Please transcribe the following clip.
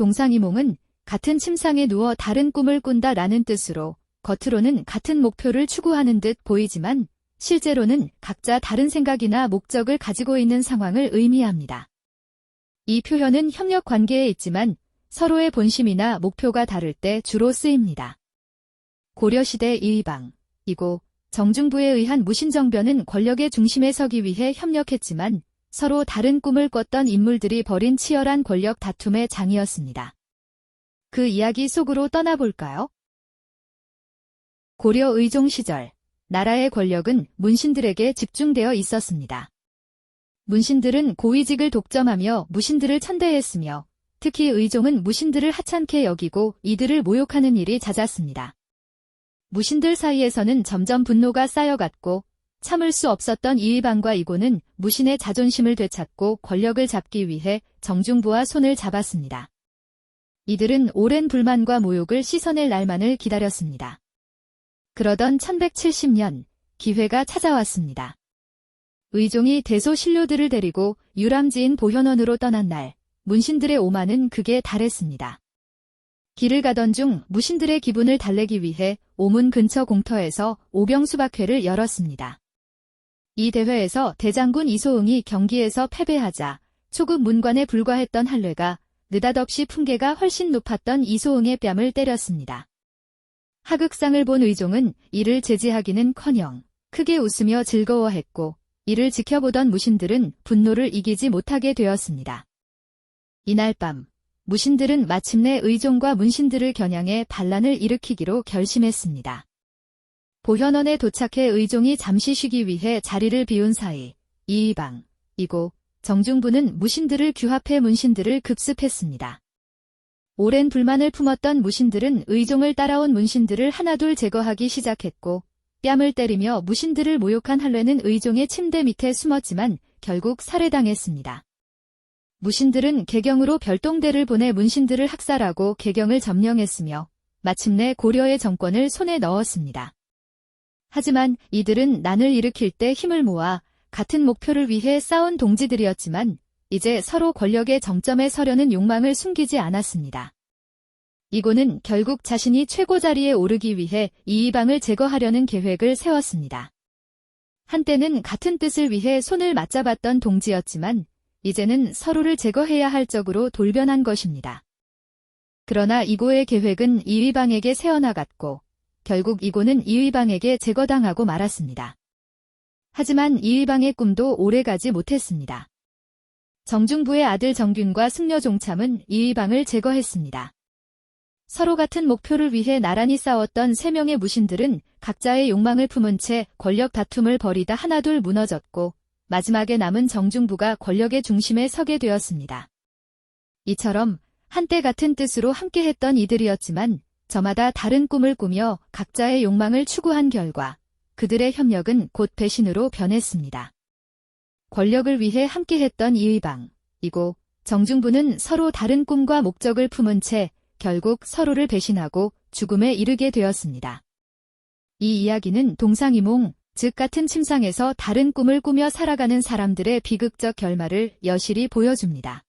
동상이몽은 같은 침상에 누워 다른 꿈을 꾼다 라는 뜻으로 겉으로는 같은 목표를 추구하는 듯 보이지만 실제로는 각자 다른 생각이나 목적을 가지고 있는 상황을 의미합니다. 이 표현은 협력 관계에 있지만 서로의 본심이나 목표가 다를 때 주로 쓰입니다. 고려시대 이의방, 이고 정중부에 의한 무신정변은 권력의 중심에 서기 위해 협력했지만 서로 다른 꿈을 꿨던 인물들이 벌인 치열한 권력 다툼의 장이었습니다. 그 이야기 속으로 떠나볼까요? 고려 의종 시절, 나라의 권력은 문신들에게 집중되어 있었습니다. 문신들은 고위직을 독점하며 무신들을 천대했으며 특히 의종은 무신들을 하찮게 여기고 이들을 모욕하는 일이 잦았습니다. 무신들 사이에서는 점점 분노가 쌓여갔고 참을 수 없었던 이의방과 이고는 무신의 자존심을 되찾고 권력을 잡기 위해 정중부와 손을 잡았습니다. 이들은 오랜 불만과 모욕을 씻어낼 날만을 기다렸습니다. 그러던 1170년 기회가 찾아왔습니다. 의종이 대소신료들을 데리고 유람지인 보현원으로 떠난 날 문신들의 오만은 극에 달했습니다. 길을 가던 중 무신들의 기분을 달래기 위해 오문 근처 공터에서 오병수박회를 열었습니다. 이 대회에서 대장군 이소응이 경기에서 패배하자 초급 문관에 불과했던 한뢰가 느닷없이 품계가 훨씬 높았던 이소응의 뺨을 때렸습니다. 하극상을 본 의종은 이를 제지하기는커녕 크게 웃으며 즐거워했고 이를 지켜보던 무신들은 분노를 이기지 못하게 되었습니다. 이날 밤 무신들은 마침내 의종과 문신들을 겨냥해 반란을 일으키기로 결심했습니다. 보현원에 도착해 의종이 잠시 쉬기 위해 자리를 비운 사이 이의방, 이고 정중부는 무신들을 규합해 문신들을 급습했습니다. 오랜 불만을 품었던 무신들은 의종을 따라온 문신들을 하나둘 제거하기 시작했고 뺨을 때리며 무신들을 모욕한 한뢰는 의종의 침대 밑에 숨었지만 결국 살해당했습니다. 무신들은 개경으로 별동대를 보내 문신들을 학살하고 개경을 점령했으며 마침내 고려의 정권을 손에 넣었습니다. 하지만 이들은 난을 일으킬 때 힘을 모아 같은 목표를 위해 싸운 동지들이었지만 이제 서로 권력의 정점에 서려는 욕망을 숨기지 않았습니다. 이고는 결국 자신이 최고 자리에 오르기 위해 이의방을 제거하려는 계획을 세웠습니다. 한때는 같은 뜻을 위해 손을 맞잡았던 동지였지만 이제는 서로를 제거해야 할 적으로 돌변한 것입니다. 그러나 이고의 계획은 이의방에게 새어나갔고 결국 이고는 이의방에게 제거당하고 말았습니다. 하지만 이의방의 꿈도 오래가지 못했습니다. 정중부의 아들 정균과 승려 종참은 이의방을 제거했습니다. 서로 같은 목표를 위해 나란히 싸웠던 3명의 무신들은 각자의 욕망을 품은 채 권력 다툼을 벌이다 하나둘 무너졌고 마지막에 남은 정중부가 권력의 중심에 서게 되었습니다. 이처럼 한때 같은 뜻으로 함께했던 이들이었지만 저마다 다른 꿈을 꾸며 각자의 욕망을 추구한 결과 그들의 협력은 곧 배신으로 변했습니다. 권력을 위해 함께했던 이의방, 이고 정중부는 서로 다른 꿈과 목적을 품은 채 결국 서로를 배신하고 죽음에 이르게 되었습니다. 이 이야기는 동상이몽, 즉 같은 침상에서 다른 꿈을 꾸며 살아가는 사람들의 비극적 결말을 여실히 보여줍니다.